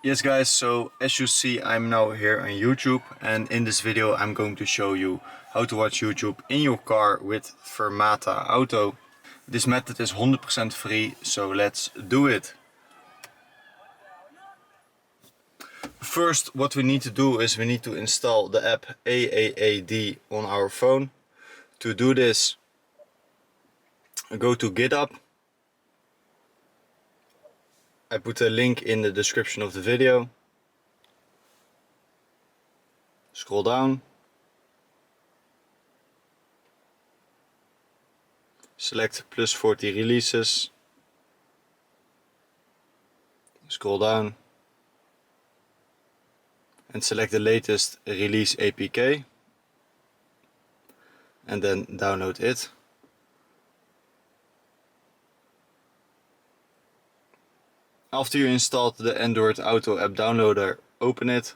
Yes guys, so as you see I'm now here on YouTube, and in this video I'm going to show you how to watch YouTube in your car with Fermata Auto. This method is 100% free, so let's do it. First, what we need to do is we need to install the app AAAD on our phone. To do this, go to GitHub. I put a link in the description of the video. Scroll down. Select plus 40 releases. Scroll down. And select the latest release APK. And then download it. After you installed the Android Auto app downloader, open it.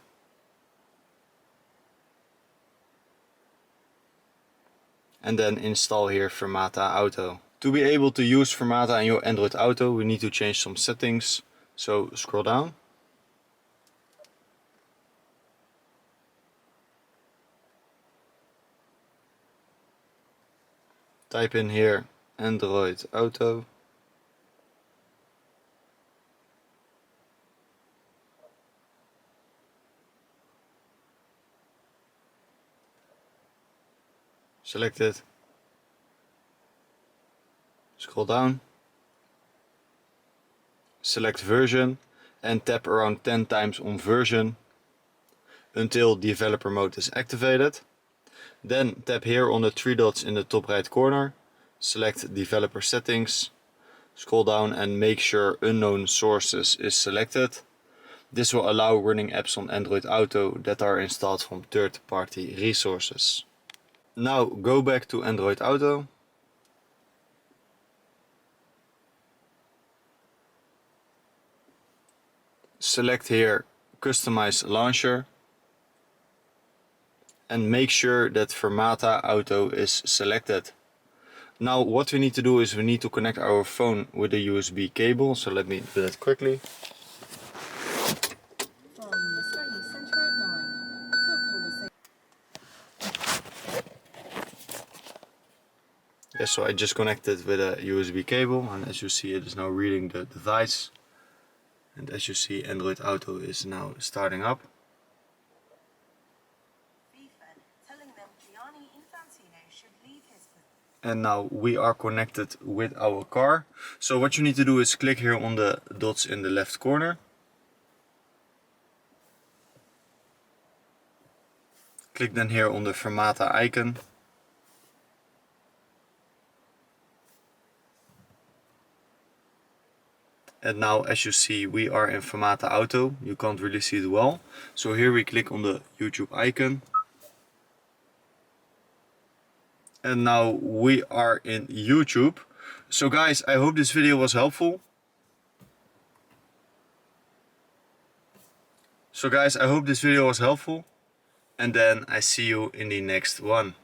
And then install here Fermata Auto. To be able to use Fermata in your Android Auto, we need to change some settings. So scroll down. Type in here Android Auto. Select it. Scroll down. Select version and tap around 10 times on version until developer mode is activated. Then tap here on the three dots in the top right corner. Select developer settings. Scroll down and make sure unknown sources is selected. This will allow running apps on Android Auto that are installed from third-party resources. Now go back to Android Auto. Select here Customize Launcher. And make sure that Fermata Auto is selected. Now what we need to do is we need to connect our phone with a USB cable. So let me do that quickly. Yes, so I just connected with a USB cable, and as you see it is now reading the device. And as you see, Android Auto is now starting up. And now we are connected with our car. So what you need to do is click here on the dots in the left corner. Click then here on the Fermata icon. And now as you see we are in Fermata Auto. You can't really see it well. So here we click on the YouTube icon. And now we are in YouTube. So guys, I hope this video was helpful. And then I see you in the next one.